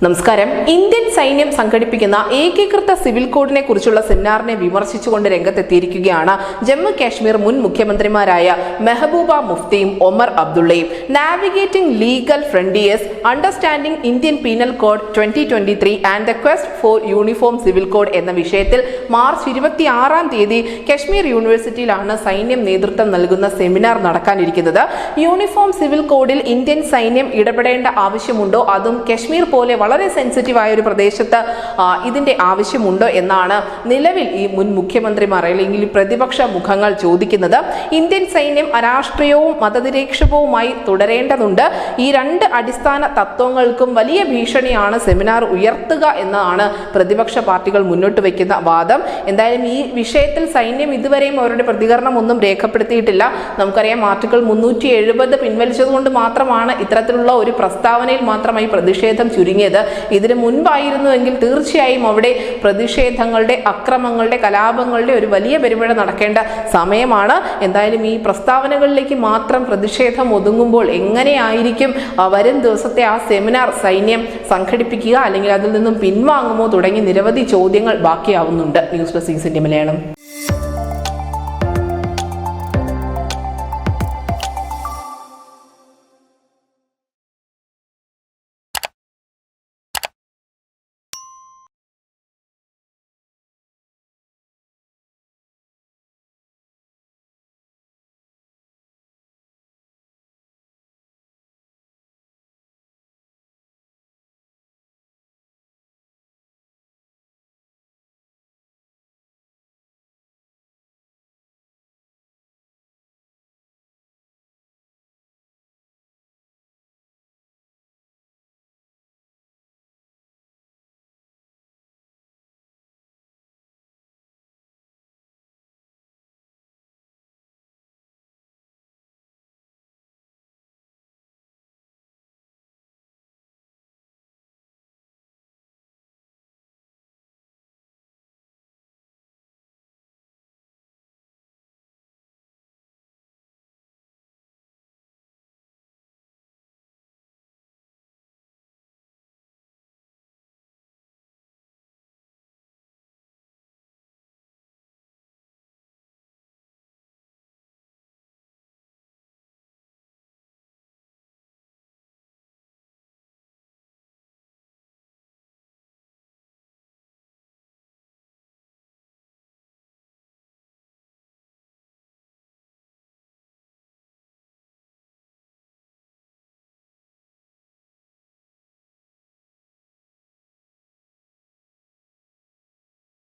നമസ്കാരം. ഇന്ത്യൻ സൈന്യം സംഘടിപ്പിക്കുന്ന ഏകീകൃത സിവിൽ കോഡിനെ കുറിച്ചുള്ള സെമിനാറിനെ വിമർശിച്ചുകൊണ്ട് രംഗത്തെത്തിയിരിക്കുകയാണ് ജമ്മു കാശ്മീർ മുൻ മുഖ്യമന്ത്രിമാരായ മെഹബൂബ മുഫ്തിയും ഒമർ അബ്ദുള്ളയും. Navigating legal frontiers, understanding Indian penal code 2023 and the quest for uniform civil code എന്ന വിഷയത്തിൽ മാർച്ച് 26 കശ്മീർ യൂണിവേഴ്സിറ്റിയിലാണ് സൈന്യം നേതൃത്വം നൽകുന്ന സെമിനാർ നടക്കാനിരിക്കുന്നത്. യൂണിഫോം സിവിൽ കോഡിൽ ഇന്ത്യൻ സൈന്യം ഇടപെടേണ്ട ആവശ്യമുണ്ടോ, അതും കശ്മീർ പോലെ വളരെ സെൻസിറ്റീവ് ആയ ഒരു പ്രദേശത്ത് ഇതിന്റെ ആവശ്യമുണ്ടോ എന്നാണ് നിലവിൽ ഈ മുൻ മുഖ്യമന്ത്രിമാർ അല്ലെങ്കിൽ പ്രതിപക്ഷ മുഖങ്ങൾ ചോദിക്കുന്നത്. ഇന്ത്യൻ സൈന്യം അരാഷ്ട്രീയവും മതനിരപേക്ഷവുമായി തുടരേണ്ടതുണ്ട്. ഈ രണ്ട് അടിസ്ഥാന തത്വങ്ങൾക്കും വലിയ ഭീഷണിയാണ് സെമിനാർ ഉയർത്തുക എന്നതാണ് പ്രതിപക്ഷ പാർട്ടികൾ മുന്നോട്ട് വയ്ക്കുന്ന വാദം. എന്തായാലും ഈ വിഷയത്തിൽ സൈന്യം ഇതുവരെയും അവരുടെ പ്രതികരണം ഒന്നും രേഖപ്പെടുത്തിയിട്ടില്ല. നമുക്കറിയാം, ആർട്ടിക്കിൾ 370 പിൻവലിച്ചതുകൊണ്ട് മാത്രമാണ് ഇത്തരത്തിലുള്ള ഒരു പ്രസ്താവനയിൽ മാത്രമായി പ്രതിഷേധം ചുരുങ്ങിയത്. ഇതിന് മുൻപായിരുന്നുവെങ്കിൽ തീർച്ചയായും അവിടെ പ്രതിഷേധങ്ങളുടെ, അക്രമങ്ങളുടെ, കലാപങ്ങളുടെ ഒരു വലിയ പെരുമഴ നടക്കേണ്ട സമയമാണ്. എന്തായാലും ഈ പ്രസ്താവനകളിലേക്ക് മാത്രം പ്രതിഷേധം ഒതുങ്ങുമ്പോൾ എങ്ങനെയായിരിക്കും വരും ദിവസത്തെ ആ സെമിനാർ സൈന്യം സംഘടിപ്പിക്കുക, അല്ലെങ്കിൽ അതിൽ നിന്നും പിൻവാങ്ങുമോ തുടങ്ങി നിരവധി ചോദ്യങ്ങൾ ബാക്കിയാവുന്നുണ്ട്. News desk India Malayalam.